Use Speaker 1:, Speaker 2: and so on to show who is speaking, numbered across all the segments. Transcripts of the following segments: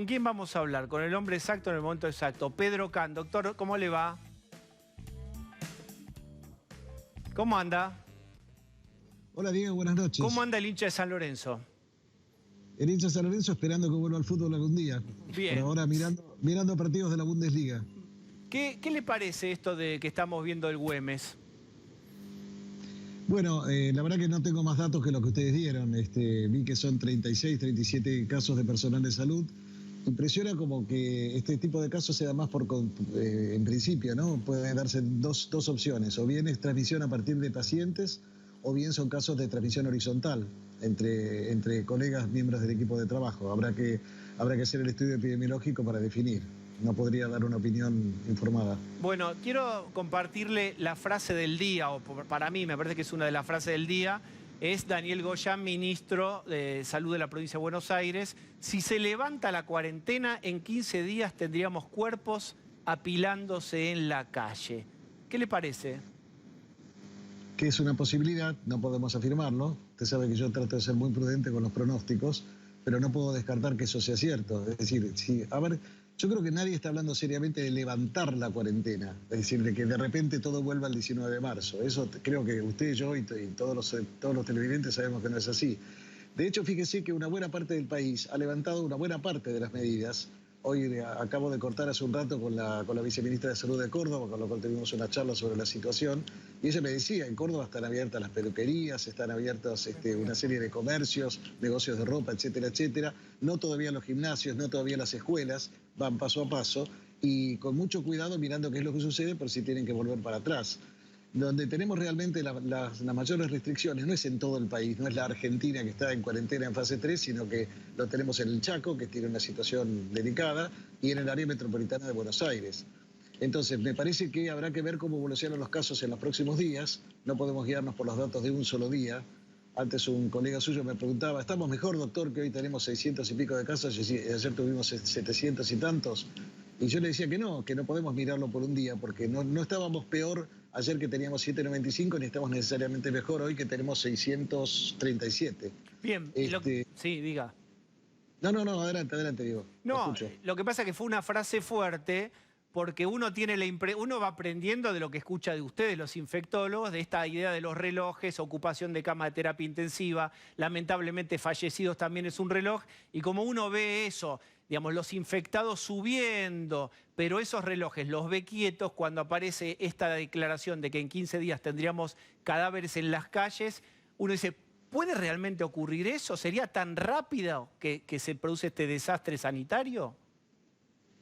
Speaker 1: ¿Con quién vamos a hablar? Con el hombre exacto en el momento exacto. Pedro Can. Doctor, ¿cómo le va? ¿Cómo anda?
Speaker 2: Hola Diego, buenas noches.
Speaker 1: ¿Cómo anda el hincha de San Lorenzo?
Speaker 2: El hincha San Lorenzo esperando que vuelva al fútbol algún día.
Speaker 1: Bien.
Speaker 2: Por ahora mirando partidos de la Bundesliga.
Speaker 1: ¿Qué le parece esto de que estamos viendo el Güemes?
Speaker 2: Bueno, la verdad que no tengo más datos que lo que ustedes dieron. Vi que son 36, 37 casos de personal de salud. Impresiona como que este tipo de casos se da más en principio, ¿no? Pueden darse dos opciones. O bien es transmisión a partir de pacientes, o bien son casos de transmisión horizontal entre colegas, miembros del equipo de trabajo. Habrá que hacer el estudio epidemiológico para definir. No podría dar una opinión informada.
Speaker 1: Bueno, quiero compartirle la frase del día, o para mí me parece que es una de las frases del día. Es Daniel Goyan, ministro de Salud de la provincia de Buenos Aires. Si se levanta la cuarentena, en 15 días tendríamos cuerpos apilándose en la calle. ¿Qué le parece?
Speaker 2: Que es una posibilidad, no podemos afirmarlo. Usted sabe que yo trato de ser muy prudente con los pronósticos, pero no puedo descartar que eso sea cierto. Es decir, yo creo que nadie está hablando seriamente de levantar la cuarentena, es decir, de que de repente todo vuelva al 19 de marzo. Eso creo que usted, yo y todos los televidentes sabemos que no es así. De hecho, fíjese que una buena parte del país ha levantado una buena parte de las medidas. Hoy acabo de cortar hace un rato con la viceministra de Salud de Córdoba, con lo cual tuvimos una charla sobre la situación, y ella me decía, en Córdoba están abiertas las peluquerías, están abiertos una serie de comercios, negocios de ropa, etcétera, etcétera. No todavía los gimnasios, no todavía las escuelas, van paso a paso, y con mucho cuidado mirando qué es lo que sucede por si tienen que volver para atrás. Donde tenemos realmente las mayores restricciones no es en todo el país, no es la Argentina que está en cuarentena en fase 3, sino que lo tenemos en el Chaco, que tiene una situación delicada, y en el área metropolitana de Buenos Aires. Entonces, me parece que habrá que ver cómo evolucionan los casos en los próximos días. No podemos guiarnos por los datos de un solo día. Antes un colega suyo me preguntaba, ¿estamos mejor, doctor, que hoy tenemos 600 y pico de casos y ayer tuvimos 700 y tantos? Y yo le decía que no podemos mirarlo por un día, porque no estábamos peor ayer que teníamos 795, ni estamos necesariamente mejor hoy que tenemos 637.
Speaker 1: Bien, sí, diga.
Speaker 2: No, adelante, Diego.
Speaker 1: No, lo que pasa es que fue una frase fuerte porque uno va aprendiendo de lo que escucha de ustedes, los infectólogos, de esta idea de los relojes, ocupación de cama de terapia intensiva, lamentablemente fallecidos también es un reloj, y como uno ve eso, digamos, los infectados subiendo, pero esos relojes los ve quietos cuando aparece esta declaración de que en 15 días tendríamos cadáveres en las calles, uno dice, ¿puede realmente ocurrir eso? ¿Sería tan rápido que se produce este desastre sanitario?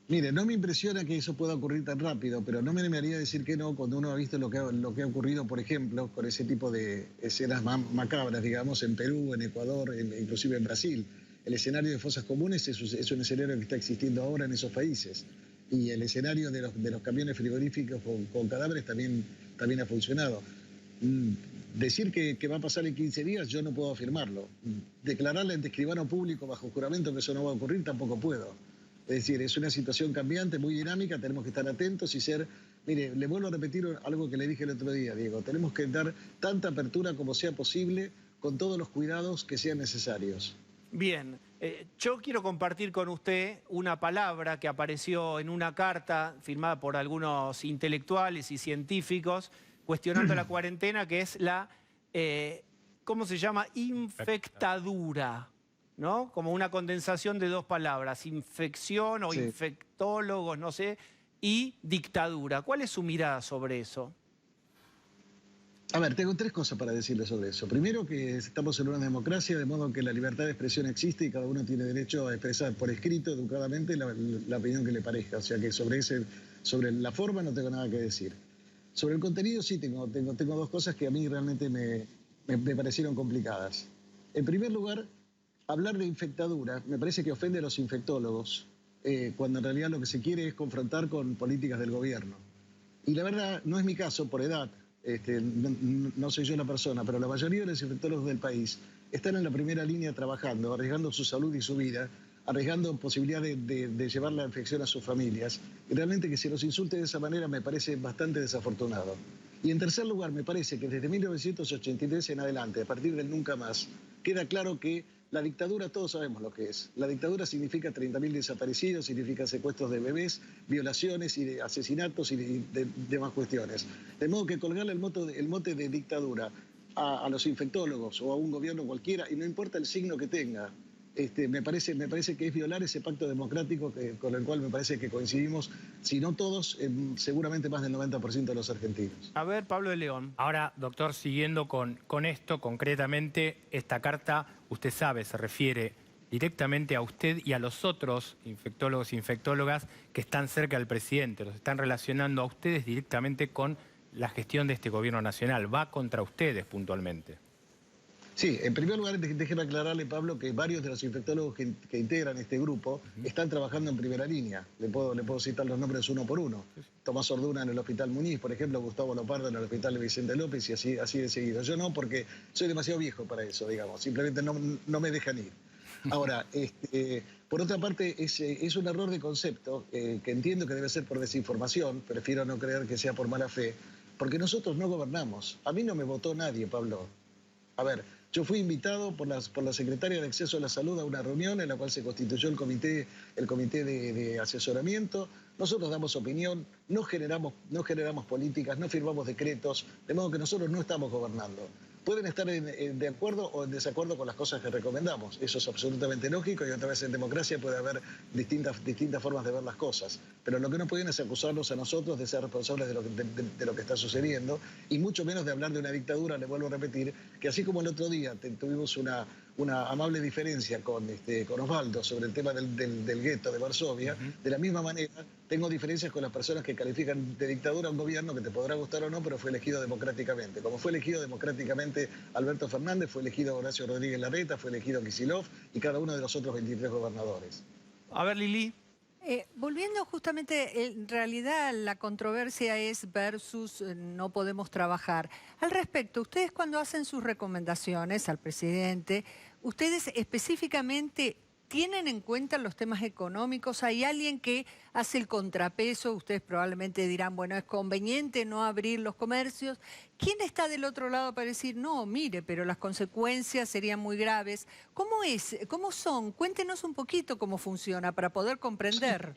Speaker 2: Mire, no me impresiona que eso pueda ocurrir tan rápido, pero no me animaría a decir que no cuando uno ha visto lo que ha ocurrido, por ejemplo, con ese tipo de escenas macabras, digamos, en Perú, en Ecuador, inclusive en Brasil. El escenario de fosas comunes es un escenario que está existiendo ahora en esos países. Y el escenario de los camiones frigoríficos con cadáveres también ha funcionado. Decir que va a pasar en 15 días, yo no puedo afirmarlo. Declararle ante escribano público bajo juramento que eso no va a ocurrir, tampoco puedo. Es decir, es una situación cambiante, muy dinámica, tenemos que estar atentos y ser... Mire, le vuelvo a repetir algo que le dije el otro día, Diego. Tenemos que dar tanta apertura como sea posible, con todos los cuidados que sean necesarios.
Speaker 1: Bien, yo quiero compartir con usted una palabra que apareció en una carta firmada por algunos intelectuales y científicos cuestionando la cuarentena, que es la, ¿cómo se llama? Infectadura, ¿no? Como una condensación de dos palabras, infección o infectólogos, no sé, y dictadura. ¿Cuál es su mirada sobre eso?
Speaker 2: A ver, tengo tres cosas para decirle sobre eso. Primero, que estamos en una democracia, de modo que la libertad de expresión existe y cada uno tiene derecho a expresar por escrito, educadamente, la opinión que le parezca. O sea que sobre la forma no tengo nada que decir. Sobre el contenido sí tengo dos cosas que a mí realmente me parecieron complicadas. En primer lugar, hablar de infectadura me parece que ofende a los infectólogos, cuando en realidad lo que se quiere es confrontar con políticas del gobierno. Y la verdad, no es mi caso por edad. No soy yo la persona, pero la mayoría de los infectólogos del país están en la primera línea trabajando, arriesgando su salud y su vida, arriesgando posibilidad de llevar la infección a sus familias. Y realmente que se los insulte de esa manera me parece bastante desafortunado. Y en tercer lugar, me parece que desde 1983 en adelante, a partir del nunca más, queda claro que La dictadura todos sabemos lo que es. La dictadura significa 30.000 desaparecidos, significa secuestros de bebés, violaciones y de asesinatos y de demás cuestiones. De modo que colgarle el mote de dictadura a los infectólogos o a un gobierno cualquiera, y no importa el signo que tenga, me parece que es violar ese pacto democrático con el cual me parece que coincidimos, si no todos, seguramente más del 90% de los argentinos.
Speaker 1: A ver, Pablo de León.
Speaker 3: Ahora, doctor, siguiendo con esto, concretamente, esta carta, usted sabe, se refiere directamente a usted y a los otros infectólogos e infectólogas que están cerca del presidente. Los están relacionando a ustedes directamente con la gestión de este gobierno nacional. Va contra ustedes puntualmente.
Speaker 2: Sí, en primer lugar, déjeme aclararle, Pablo, que varios de los infectólogos que integran este grupo están trabajando en primera línea. Le puedo citar los nombres uno por uno. Tomás Orduna en el Hospital Muniz, por ejemplo, Gustavo Lopardo en el Hospital Vicente López y así de seguido. Yo no, porque soy demasiado viejo para eso, digamos. Simplemente no me dejan ir. Ahora, por otra parte, es un error de concepto que entiendo que debe ser por desinformación. Prefiero no creer que sea por mala fe, porque nosotros no gobernamos. A mí no me votó nadie, Pablo. A ver, yo fui invitado por la Secretaria de Acceso a la Salud a una reunión en la cual se constituyó el comité de asesoramiento. Nosotros damos opinión, no generamos políticas, no firmamos decretos, de modo que nosotros no estamos gobernando. Pueden estar de acuerdo o en desacuerdo con las cosas que recomendamos. Eso es absolutamente lógico y otra vez en democracia puede haber distintas formas de ver las cosas. Pero lo que no pueden es acusarnos a nosotros de ser responsables de lo que está sucediendo y mucho menos de hablar de una dictadura. Le vuelvo a repetir que así como el otro día tuvimos una amable diferencia con Osvaldo sobre el tema del gueto de Varsovia, de la misma manera tengo diferencias con las personas que califican de dictadura a un gobierno que te podrá gustar o no, pero fue elegido democráticamente. Como fue elegido democráticamente Alberto Fernández, fue elegido Horacio Rodríguez Larreta, fue elegido Kicillof y cada uno de los otros 23 gobernadores.
Speaker 1: A ver, Lili.
Speaker 4: Volviendo justamente, en realidad la controversia es versus no podemos trabajar. Al respecto, ustedes cuando hacen sus recomendaciones al presidente, ustedes específicamente ¿tienen en cuenta los temas económicos? ¿Hay alguien que hace el contrapeso? Ustedes probablemente dirán, bueno, es conveniente no abrir los comercios. ¿Quién está del otro lado para decir, no, mire, pero las consecuencias serían muy graves? ¿Cómo es? ¿Cómo son? Cuéntenos un poquito cómo funciona para poder comprender.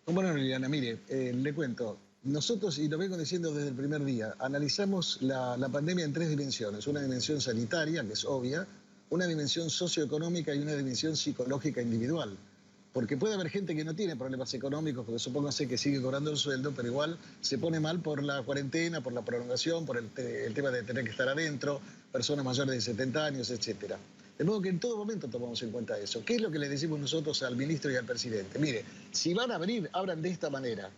Speaker 2: Bueno, Liliana, mire, le cuento. Nosotros, y lo vengo diciendo desde el primer día, analizamos la pandemia en tres dimensiones. Una dimensión sanitaria, que es obvia, una dimensión socioeconómica y una dimensión psicológica individual. Porque puede haber gente que no tiene problemas económicos, porque supóngase que sigue cobrando el sueldo, pero igual se pone mal por la cuarentena, por la prolongación, por el tema de tener que estar adentro, personas mayores de 70 años, etc. De modo que en todo momento tomamos en cuenta eso. ¿Qué es lo que le decimos nosotros al ministro y al presidente? Mire, si van a abrir, abran de esta manera.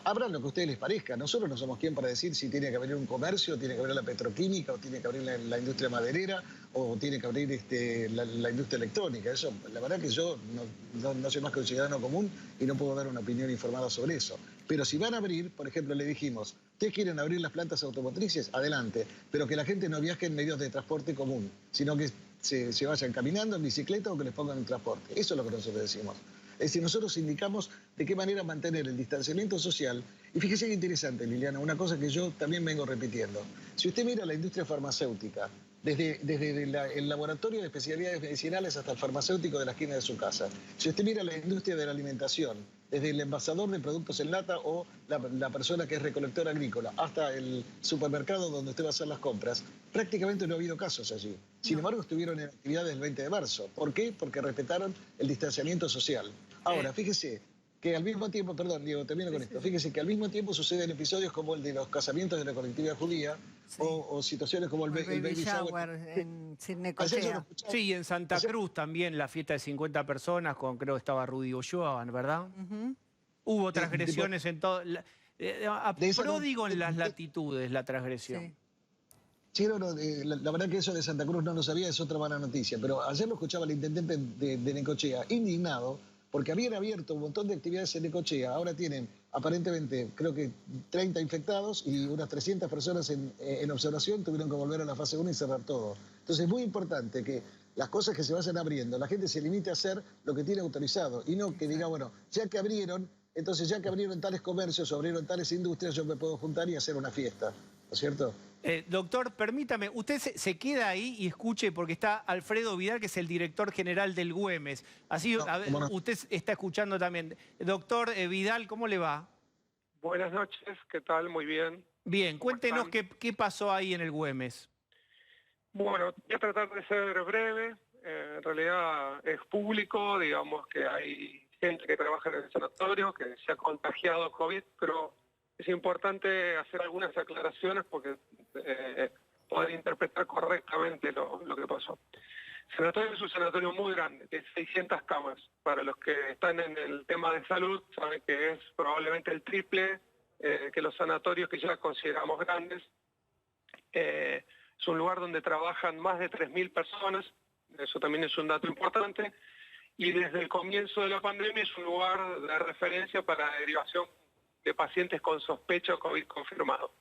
Speaker 2: Abran lo que a ustedes les parezca. Nosotros no somos quien para decir si tiene que abrir un comercio, tiene que abrir la petroquímica, o tiene que abrir la industria maderera, o tiene que abrir la industria electrónica. Eso, la verdad que yo no soy más que un ciudadano común y no puedo dar una opinión informada sobre eso. Pero si van a abrir, por ejemplo, le dijimos, ¿ustedes quieren abrir las plantas automotrices? Adelante. Pero que la gente no viaje en medios de transporte común, sino que se vayan caminando, en bicicleta o que les pongan en transporte. Eso es lo que nosotros decimos. Es decir, nosotros indicamos de qué manera mantener el distanciamiento social. Y fíjese qué interesante, Liliana, una cosa que yo también vengo repitiendo. Si usted mira la industria farmacéutica, desde el laboratorio de especialidades medicinales hasta el farmacéutico de la esquina de su casa. Si usted mira la industria de la alimentación, desde el envasador de productos en lata o la persona que es recolectora agrícola, hasta el supermercado donde usted va a hacer las compras, prácticamente no ha habido casos allí. Sin embargo, estuvieron en actividad desde el 20 de marzo. ¿Por qué? Porque respetaron el distanciamiento social. Ahora, fíjese que al mismo tiempo, perdón, Diego, termino con esto, fíjese que al mismo tiempo suceden episodios como el de los casamientos de la colectividad judía o situaciones como el baby shower
Speaker 4: en Necochea.
Speaker 1: Sí, y en Santa Cruz también la fiesta de 50 personas, creo que estaba Rudy Ulloa, ¿verdad? Hubo transgresiones en todo. Pródigo en las latitudes, la transgresión.
Speaker 4: Sí.
Speaker 2: Sí, la verdad que eso de Santa Cruz no lo sabía, es otra mala noticia. Pero ayer lo escuchaba el intendente de Necochea, indignado, porque habían abierto un montón de actividades en Necochea. Ahora tienen aparentemente, creo que 30 infectados y unas 300 personas en observación. Tuvieron que volver a la fase 1 y cerrar todo. Entonces es muy importante que las cosas que se vayan abriendo, la gente se limite a hacer lo que tiene autorizado y no que diga, bueno, ya que abrieron, entonces ya que abrieron tales comercios o abrieron tales industrias, yo me puedo juntar y hacer una fiesta. ¿no es cierto?
Speaker 1: Doctor, permítame, usted se queda ahí y escuche porque está Alfredo Vidal, que es el director general del Güemes. Así,
Speaker 2: No, ¿cómo no?
Speaker 1: usted está escuchando también. Doctor Vidal, ¿cómo le va?
Speaker 5: Buenas noches, ¿qué tal? Muy bien.
Speaker 1: Bien,
Speaker 5: ¿Cómo
Speaker 1: cuéntenos
Speaker 5: están?
Speaker 1: qué pasó ahí en el Güemes.
Speaker 5: Bueno, voy a tratar de ser breve. En realidad es público, digamos que hay gente que trabaja en el sanatorio que se ha contagiado COVID, pero es importante hacer algunas aclaraciones porque poder interpretar correctamente lo que pasó. El sanatorio es un sanatorio muy grande, de 600 camas. Para los que están en el tema de salud, saben que es probablemente el triple que los sanatorios que ya consideramos grandes. Es un lugar donde trabajan más de 3.000 personas, eso también es un dato importante, y desde el comienzo de la pandemia es un lugar de referencia para la derivación de pacientes con sospecha o COVID confirmado.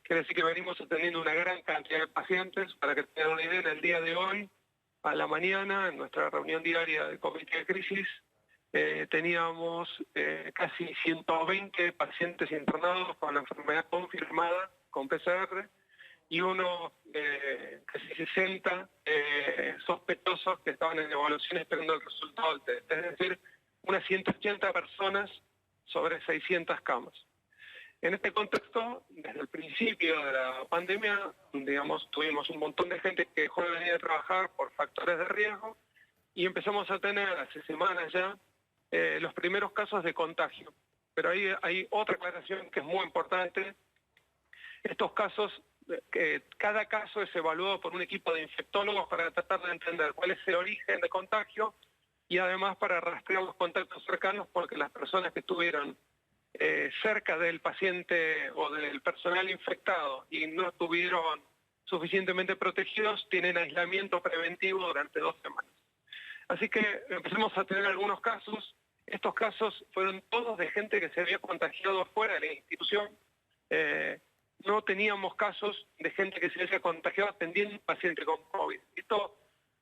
Speaker 5: Quiere decir que venimos atendiendo una gran cantidad de pacientes. Para que tengan una idea, en el día de hoy, a la mañana, en nuestra reunión diaria de comité de crisis, teníamos casi 120 pacientes internados con la enfermedad confirmada, con PCR, y unos casi 60 sospechosos que estaban en evaluación esperando el resultado del test. Es decir, unas 180 personas sobre 600 camas. En este contexto, desde el principio de la pandemia, digamos, tuvimos un montón de gente que dejó de venir a trabajar por factores de riesgo y empezamos a tener hace semanas ya los primeros casos de contagio. Pero ahí hay otra aclaración que es muy importante. Estos casos, cada caso es evaluado por un equipo de infectólogos para tratar de entender cuál es el origen de contagio y además para rastrear los contactos cercanos, porque las personas que estuvieron cerca del paciente o del personal infectado y no estuvieron suficientemente protegidos tienen aislamiento preventivo durante 2 semanas. Así que empezamos a tener algunos casos. Estos casos fueron todos de gente que se había contagiado fuera de la institución. No teníamos casos de gente que se había contagiado atendiendo a un paciente con COVID. Esto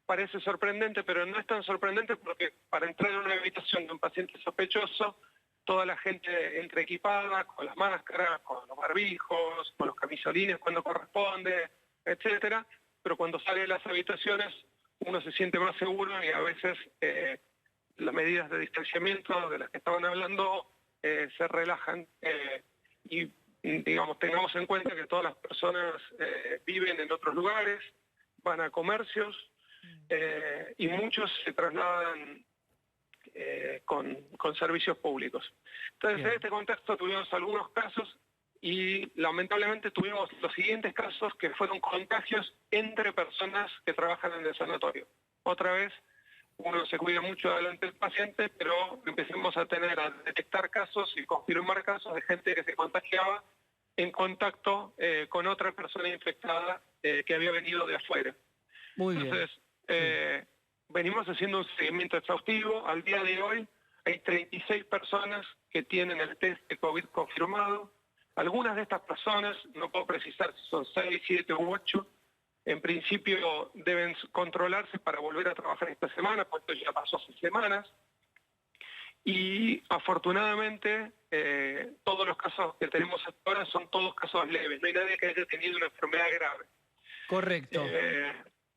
Speaker 5: parece sorprendente, pero no es tan sorprendente porque para entrar en una habitación de un paciente sospechoso, toda la gente entra equipada, con las máscaras, con los barbijos, con los camisolines cuando corresponde, etcétera. Pero cuando sale de las habitaciones, uno se siente más seguro y a veces las medidas de distanciamiento de las que estaban hablando se relajan. Y digamos, tengamos en cuenta que todas las personas viven en otros lugares, van a comercios y muchos se trasladan con servicios públicos. Entonces,
Speaker 1: Bien.
Speaker 5: en este contexto tuvimos algunos casos y lamentablemente tuvimos los siguientes casos que fueron contagios entre personas que trabajan en el sanatorio. Otra vez, uno se cuida mucho delante del paciente, pero empecemos a detectar casos y confirmar casos de gente que se contagiaba en contacto con otra persona infectada que había venido de afuera.
Speaker 1: Muy bien.
Speaker 5: Entonces, venimos haciendo un seguimiento exhaustivo. Al día de hoy hay 36 personas que tienen el test de COVID confirmado. Algunas de estas personas, no puedo precisar si son 6, 7 u 8, en principio deben controlarse para volver a trabajar esta semana, porque esto ya pasó hace semanas. Y afortunadamente todos los casos que tenemos hasta ahora son todos casos leves. No hay nadie que haya tenido una enfermedad grave.
Speaker 1: Correcto.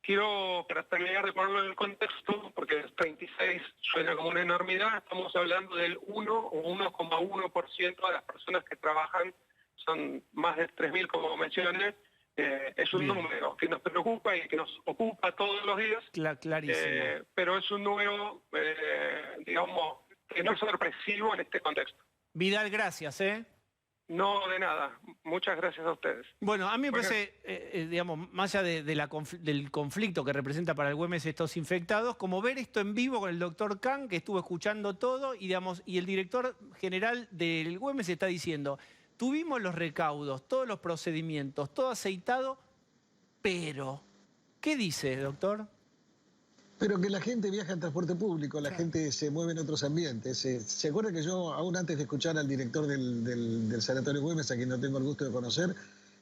Speaker 5: Quiero, para terminar de ponerlo en el contexto, porque 36 suena como una enormidad, estamos hablando del 1 o 1,1% de las personas que trabajan, son más de 3.000 como mencioné. Es un
Speaker 1: Bien.
Speaker 5: número que nos preocupa y que nos ocupa todos los días,
Speaker 1: Clarísimo.
Speaker 5: pero es un número, digamos, que no es sorpresivo en este contexto.
Speaker 1: Vidal, gracias, ¿eh?
Speaker 5: No, de nada. Muchas gracias a ustedes.
Speaker 1: Bueno, a mí me
Speaker 5: Bueno.
Speaker 1: parece, digamos, más allá del conflicto que representa para el Güemes estos infectados, como ver esto en vivo con el doctor Khan, que estuvo escuchando todo, y, digamos, y el director general del Güemes está diciendo, tuvimos los recaudos, todos los procedimientos, todo aceitado, pero, ¿qué dice, doctor?
Speaker 2: Pero que la gente viaja en transporte público, la gente se mueve en otros ambientes. ¿Se acuerda que yo, aún antes de escuchar al director del Sanatorio Güemes, a quien no tengo el gusto de conocer,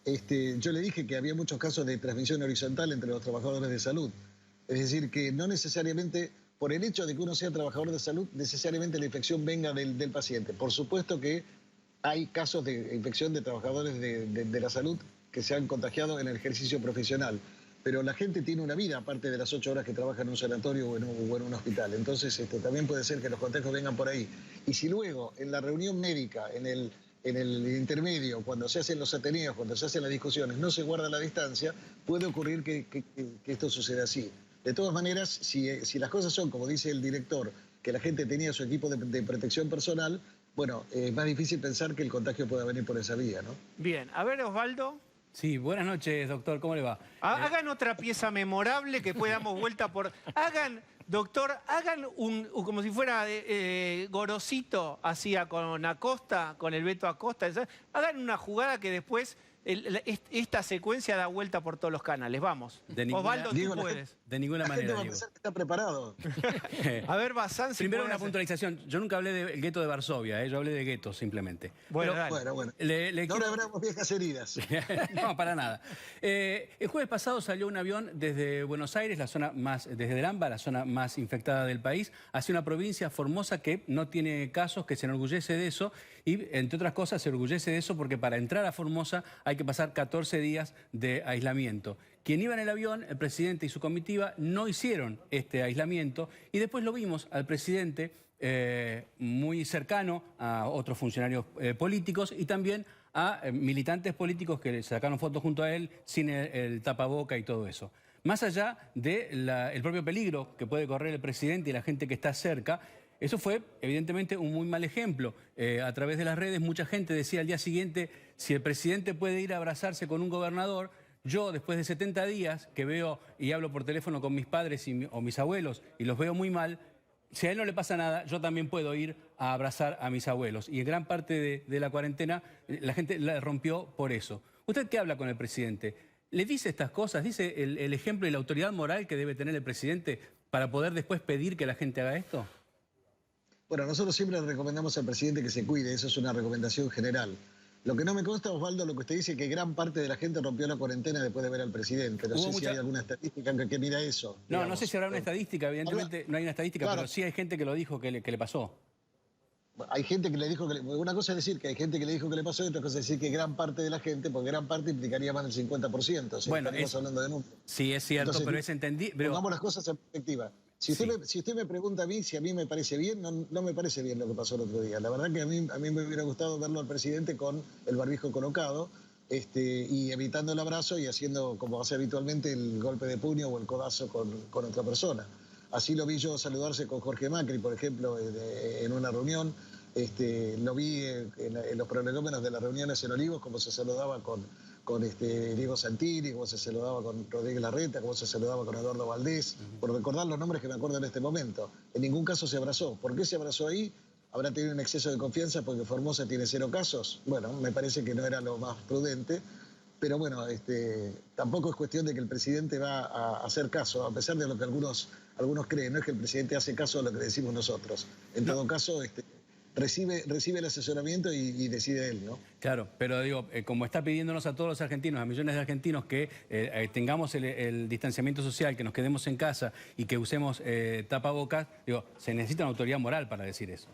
Speaker 2: yo le dije que había muchos casos de transmisión horizontal entre los trabajadores de salud? Es decir, que no necesariamente, por el hecho de que uno sea trabajador de salud, necesariamente la infección venga del paciente. Por supuesto que hay casos de infección de trabajadores de la salud que se han contagiado en el ejercicio profesional. Pero la gente tiene una vida, aparte de las 8 horas que trabaja en un sanatorio o en un hospital. Entonces, también puede ser que los contagios vengan por ahí. Y si luego, en la reunión médica, en el intermedio, cuando se hacen los ateneos, cuando se hacen las discusiones, no se guarda la distancia, puede ocurrir que esto suceda así. De todas maneras, si las cosas son, como dice el director, que la gente tenía su equipo de protección personal, bueno, es más difícil pensar que el contagio pueda venir por esa vía, ¿no?
Speaker 1: Bien, a ver, Osvaldo.
Speaker 6: Sí, buenas noches, doctor, ¿cómo le va?
Speaker 1: Hagan otra pieza memorable que pueda damos vuelta por... Doctor, hagan como si fuera Gorosito hacía con Acosta, con el Beto Acosta. Hagan una jugada que después esta secuencia da vuelta por todos los canales. Vamos. Osvaldo, tú puedes.
Speaker 6: De ninguna
Speaker 2: La gente
Speaker 6: manera,
Speaker 2: va a
Speaker 6: Diego.
Speaker 2: pensar que está preparado.
Speaker 1: A ver, Bazán, si
Speaker 6: Primero
Speaker 1: puede
Speaker 6: una
Speaker 1: hacer.
Speaker 6: puntualización. Yo nunca hablé del gueto de Varsovia, yo hablé de guetos simplemente.
Speaker 1: Bueno,
Speaker 6: Pero-
Speaker 1: dale.
Speaker 2: Bueno.
Speaker 6: Le
Speaker 2: Ahora habremos viejas heridas.
Speaker 6: No, para nada. El jueves pasado salió un avión desde Buenos Aires, desde El Amba, la zona más infectada del país, hacia una provincia, Formosa, que no tiene casos, que se enorgullece de eso, y entre otras cosas se enorgullece de eso porque para entrar a Formosa hay que pasar 14 días de aislamiento. Quien iba en el avión, el presidente y su comitiva, no hicieron este aislamiento y después lo vimos al presidente muy cercano a otros funcionarios políticos y también a militantes políticos que sacaron fotos junto a él sin el tapaboca y todo eso. Más allá del propio peligro que puede correr el presidente y la gente que está cerca, eso fue evidentemente un muy mal ejemplo. A través de las redes mucha gente decía al día siguiente, si el presidente puede ir a abrazarse con un gobernador, yo después de 70 días que veo y hablo por teléfono con mis padres o mis abuelos y los veo muy mal, si a él no le pasa nada, yo también puedo ir a abrazar a mis abuelos. Y en gran parte de la cuarentena la gente la rompió por eso. ¿Usted qué habla con el presidente? ¿Le dice estas cosas? ¿Dice el ejemplo y la autoridad moral que debe tener el presidente para poder después pedir que la gente haga esto?
Speaker 2: Bueno, nosotros siempre le recomendamos al presidente que se cuide, eso es una recomendación general. Lo que no me consta, Osvaldo, lo que usted dice es que gran parte de la gente rompió la cuarentena después de ver al presidente. No sé si hay alguna estadística que mira eso.
Speaker 6: No,
Speaker 2: digamos.
Speaker 6: no sé si habrá una estadística, evidentemente no hay una estadística,
Speaker 2: Claro.
Speaker 6: pero sí hay gente que lo dijo que le pasó.
Speaker 2: Hay gente que le dijo que... Una cosa es decir que hay gente que le dijo que le pasó y otra cosa es decir que gran parte de la gente, porque gran parte implicaría más del 50%. O sea,
Speaker 6: Bueno,
Speaker 2: estaríamos hablando de números.
Speaker 6: Sí, es cierto,
Speaker 2: Entonces,
Speaker 6: pero es entendible.
Speaker 2: Pongamos las cosas en perspectiva. Si usted me pregunta a mí si a mí me parece bien, no me parece bien lo que pasó el otro día. La verdad que a mí me hubiera gustado verlo al presidente con el barbijo colocado y evitando el abrazo y haciendo, como hace habitualmente, el golpe de puño o el codazo con otra persona. Así lo vi yo saludarse con Jorge Macri, por ejemplo, en una reunión. Lo vi en los prolegómenos de las reuniones en Olivos, como se saludaba con Diego Santini, como se saludaba con Rodríguez Larreta, como se saludaba con Eduardo Valdés, por recordar los nombres que me acuerdo en este momento. En ningún caso se abrazó. ¿Por qué se abrazó ahí? ¿Habrá tenido un exceso de confianza porque Formosa tiene 0 casos? Bueno, me parece que no era lo más prudente, pero bueno, tampoco es cuestión de que el presidente va a hacer caso, a pesar de lo que algunos creen. No es que el presidente hace caso a lo que decimos nosotros. En todo caso, recibe el asesoramiento y decide él, ¿no?
Speaker 6: Claro, pero digo, como está pidiéndonos a todos los argentinos, a millones de argentinos, que tengamos el distanciamiento social, que nos quedemos en casa y que usemos tapabocas, digo, se necesita una autoridad moral para decir eso.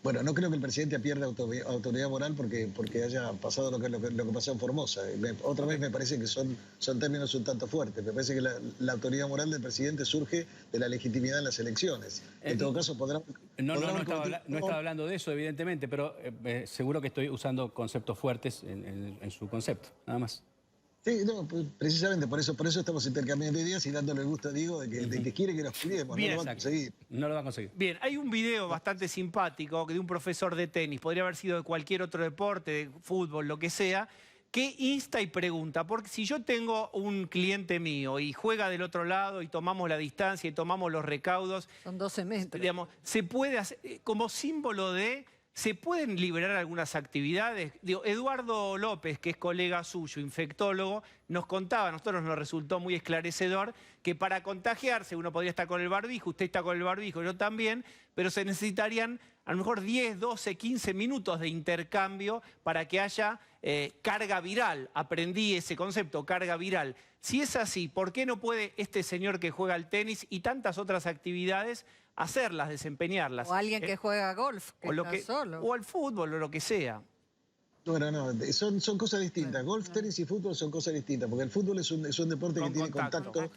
Speaker 2: Bueno, no creo que el presidente pierda autoridad moral porque haya pasado lo que pasó en Formosa. Otra vez me parece que son términos un tanto fuertes. Me parece que la autoridad moral del presidente surge de la legitimidad en las elecciones. En todo caso,
Speaker 6: No estaba hablando de eso, evidentemente, pero seguro que estoy usando conceptos fuertes en su concepto, nada más.
Speaker 2: Sí, no, precisamente por eso estamos intercambiando ideas y dándole el gusto a Diego de que quiere que nos cuidemos.
Speaker 1: Bien,
Speaker 2: no lo va a conseguir.
Speaker 6: No lo va a conseguir.
Speaker 1: Bien, hay un video bastante simpático de un profesor de tenis, podría haber sido de cualquier otro deporte, de fútbol, lo que sea, que insta y pregunta, porque si yo tengo un cliente mío y juega del otro lado y tomamos la distancia y tomamos los recaudos,
Speaker 4: Son 12 metros.
Speaker 1: digamos, se puede hacer, como símbolo de... ¿Se pueden liberar algunas actividades? Digo, Eduardo López, que es colega suyo, infectólogo, nos contaba, a nosotros nos resultó muy esclarecedor, que para contagiarse uno podría estar con el barbijo, usted está con el barbijo, yo también, pero se necesitarían a lo mejor 10, 12, 15 minutos de intercambio para que haya carga viral. Aprendí ese concepto, carga viral. Si es así, ¿por qué no puede este señor que juega al tenis y tantas otras actividades hacerlas, desempeñarlas?
Speaker 4: O alguien que juega golf, que
Speaker 1: o,
Speaker 4: está solo.
Speaker 1: o al fútbol, o lo que sea.
Speaker 2: Bueno, no, son cosas distintas. Golf, tenis y fútbol son cosas distintas, porque el fútbol es un deporte que
Speaker 1: Con
Speaker 2: tiene
Speaker 1: contacto.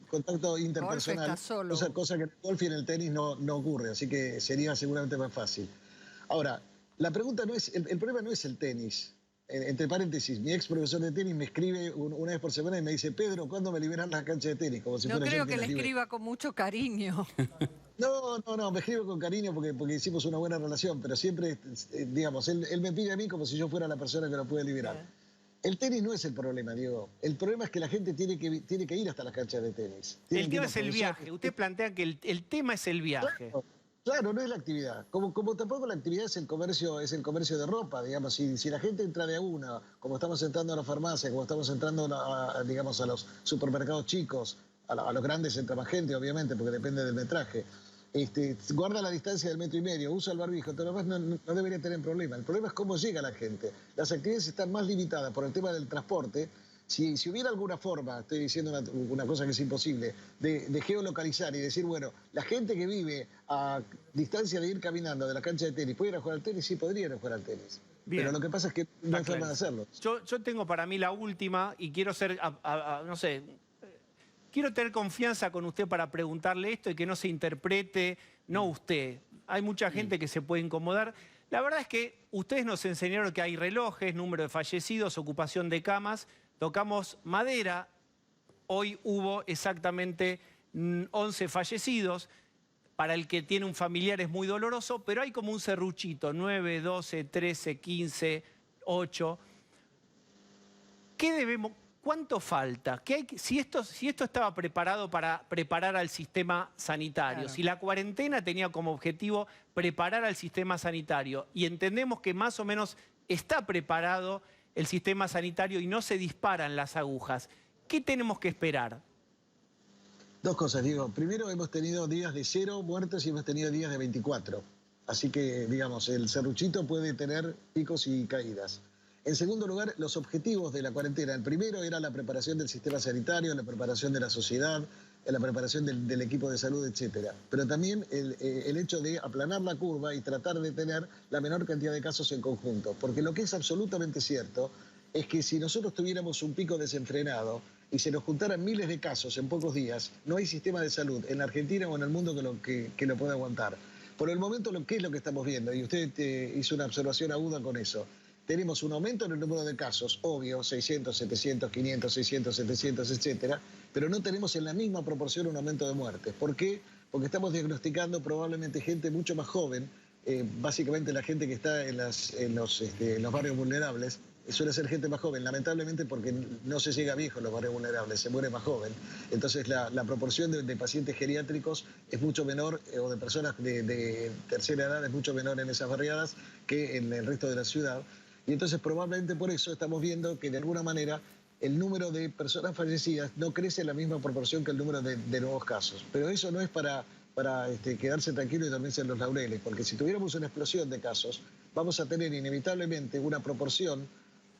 Speaker 2: contacto interpersonal,
Speaker 4: Golf está solo.
Speaker 2: cosa que en el golf y en el tenis no ocurre, así que sería seguramente más fácil. Ahora, la pregunta no es, el problema no es el tenis. Entre paréntesis, mi ex profesor de tenis me escribe una vez por semana y me dice, Pedro, ¿cuándo me liberan las canchas de tenis? Como si
Speaker 4: No
Speaker 2: fuera yo
Speaker 4: creo
Speaker 2: el
Speaker 4: que le
Speaker 2: las libere.
Speaker 4: escriba con mucho cariño.
Speaker 2: No, me escribe con cariño porque hicimos una buena relación, pero siempre, digamos, él me pide a mí como si yo fuera la persona que lo puede liberar. El tenis no es el problema, Diego. El problema es que la gente tiene que ir hasta las canchas de tenis.
Speaker 1: El tema es el viaje. Usted plantea que el tema es el viaje.
Speaker 2: Claro, no es la actividad. Como tampoco la actividad es el comercio de ropa, digamos. Si la gente entra de a una, como estamos entrando a la farmacia, como estamos entrando digamos, a los supermercados chicos, a los grandes entra más gente, obviamente, porque depende del metraje. Guarda la distancia del 1,5 metros, usa el barbijo, todo lo demás no debería tener problema. El problema es cómo llega la gente. Las actividades están más limitadas por el tema del transporte. Si hubiera alguna forma, estoy diciendo una cosa que es imposible, de geolocalizar y decir, bueno, la gente que vive a distancia de ir caminando de la cancha de tenis, ¿puede ir a jugar al tenis? Sí, podría ir a jugar al tenis.
Speaker 1: Bien.
Speaker 2: Pero lo que pasa es que no hay forma de hacerlo.
Speaker 1: Yo tengo para mí la última y quiero ser, no sé, quiero tener confianza con usted para preguntarle esto y que no se interprete, no usted. Hay mucha gente que se puede incomodar. La verdad es que ustedes nos enseñaron que hay relojes, número de fallecidos, ocupación de camas. Tocamos madera, hoy hubo exactamente 11 fallecidos. Para el que tiene un familiar es muy doloroso, pero hay como un serruchito, 9, 12, 13, 15, 8. ¿Qué debemos? ¿Cuánto falta? Si esto estaba preparado para preparar al sistema sanitario,
Speaker 4: Claro.
Speaker 1: si la cuarentena tenía como objetivo preparar al sistema sanitario y entendemos que más o menos está preparado el sistema sanitario y no se disparan las agujas, ¿qué tenemos que esperar?
Speaker 2: Dos cosas, Diego. Primero, hemos tenido días de 0 muertos y hemos tenido días de 24. Así que, digamos, el serruchito puede tener picos y caídas. En segundo lugar, los objetivos de la cuarentena. El primero era la preparación del sistema sanitario, la preparación de la sociedad, la preparación del equipo de salud, etcétera. Pero también el hecho de aplanar la curva y tratar de tener la menor cantidad de casos en conjunto. Porque lo que es absolutamente cierto es que si nosotros tuviéramos un pico desenfrenado y se nos juntaran miles de casos en pocos días, no hay sistema de salud en la Argentina o en el mundo que lo pueda aguantar. Por el momento, ¿qué es lo que estamos viendo? Y usted hizo una observación aguda con eso. Tenemos un aumento en el número de casos, obvio, 600, 700, 500, 600, 700, etcétera, pero no tenemos en la misma proporción un aumento de muertes. ¿Por qué? Porque estamos diagnosticando probablemente gente mucho más joven, básicamente la gente que está en los barrios vulnerables, suele ser gente más joven, lamentablemente porque no se llega viejo en los barrios vulnerables, se muere más joven. Entonces la proporción de pacientes geriátricos es mucho menor, o de personas de tercera edad es mucho menor en esas barriadas que en el resto de la ciudad. Y entonces probablemente por eso estamos viendo que de alguna manera el número de personas fallecidas no crece en la misma proporción que el número de nuevos casos. Pero eso no es para quedarse tranquilo y dormirse en los laureles, porque si tuviéramos una explosión de casos, vamos a tener inevitablemente una proporción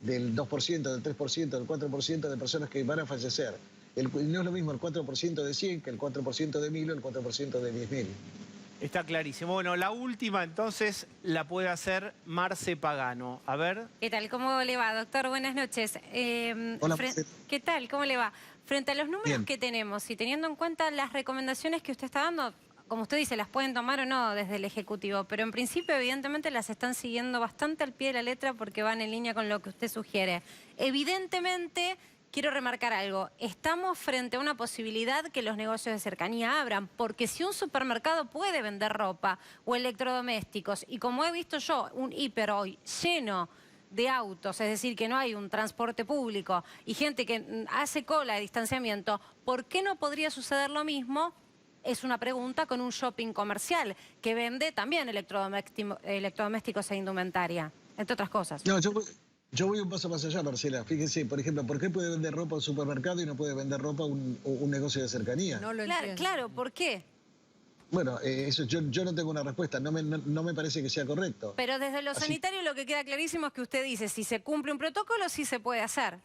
Speaker 2: del 2%, del 3%, del 4% de personas que van a fallecer. No es lo mismo el 4% de 100 que el 4% de 1.000 o el 4% de 10.000.
Speaker 1: Está clarísimo. Bueno, la última entonces la puede hacer Marce Pagano. A ver.
Speaker 7: ¿Qué tal? ¿Cómo le va, doctor? Buenas noches.
Speaker 2: Hola, Marcela.
Speaker 7: ¿Qué tal? ¿Cómo le va? Frente a los números
Speaker 2: Bien.
Speaker 7: que tenemos y teniendo en cuenta las recomendaciones que usted está dando, como usted dice, las pueden tomar o no desde el Ejecutivo, pero en principio evidentemente las están siguiendo bastante al pie de la letra porque van en línea con lo que usted sugiere. Evidentemente, quiero remarcar algo, estamos frente a una posibilidad que los negocios de cercanía abran, porque si un supermercado puede vender ropa o electrodomésticos, y como he visto yo, un hiper hoy lleno de autos, es decir, que no hay un transporte público y gente que hace cola de distanciamiento, ¿por qué no podría suceder lo mismo? Es una pregunta con un shopping comercial que vende también electrodomésticos e indumentaria, entre otras cosas.
Speaker 2: No, yo voy un paso más allá, Marcela. Fíjense, por ejemplo, ¿por qué puede vender ropa un supermercado y no puede vender ropa un negocio de cercanía?
Speaker 4: No lo
Speaker 7: Claro,
Speaker 4: entiendo.
Speaker 7: claro, ¿por qué?
Speaker 2: Bueno, eso yo no tengo una respuesta, no me parece que sea correcto.
Speaker 7: Pero desde lo
Speaker 2: Así-
Speaker 7: sanitario lo que queda clarísimo es que usted dice, si se cumple un protocolo, sí se puede hacer.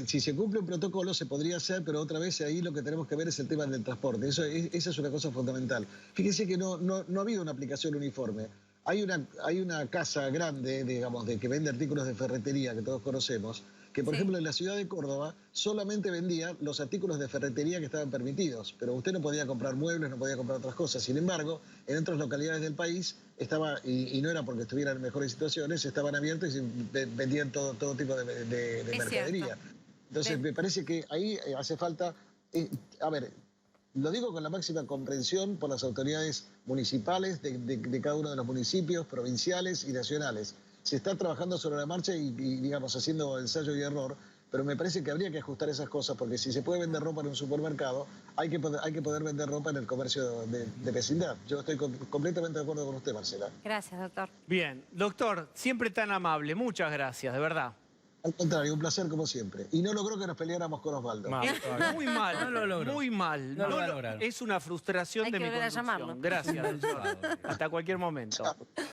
Speaker 2: Si se cumple un protocolo se podría hacer, pero otra vez ahí lo que tenemos que ver es el tema del transporte. Esa es una cosa fundamental. Fíjense que no ha habido una aplicación uniforme. hay una casa grande, digamos, que vende artículos de ferretería que todos conocemos, que por ejemplo en la ciudad de Córdoba solamente vendía los artículos de ferretería que estaban permitidos, pero usted no podía comprar muebles, no podía comprar otras cosas. Sin embargo, en otras localidades del país estaba, y no era porque estuvieran en mejores situaciones, estaban abiertos y vendían todo tipo de mercadería.
Speaker 7: Cierto.
Speaker 2: Entonces me parece que ahí hace falta, a ver, lo digo con la máxima comprensión por las autoridades municipales de cada uno de los municipios, provinciales y nacionales. Se está trabajando sobre la marcha y digamos, haciendo ensayo y error, pero me parece que habría que ajustar esas cosas, porque si se puede vender ropa en un supermercado, hay que poder vender ropa en el comercio de vecindad. Yo estoy completamente de acuerdo con usted, Marcela.
Speaker 7: Gracias, doctor.
Speaker 1: Bien, doctor, siempre tan amable. Muchas gracias, de verdad.
Speaker 2: Al contrario, un placer como siempre. Y no logró que nos peleáramos con Osvaldo.
Speaker 1: Muy mal,
Speaker 6: No lo logró.
Speaker 1: muy mal.
Speaker 6: No lo va a lograr.
Speaker 1: Es una frustración
Speaker 7: Hay
Speaker 1: de
Speaker 7: que
Speaker 1: mi
Speaker 7: volver a
Speaker 1: conducción.
Speaker 7: llamarlo.
Speaker 1: Gracias, doctor. Hasta cualquier momento.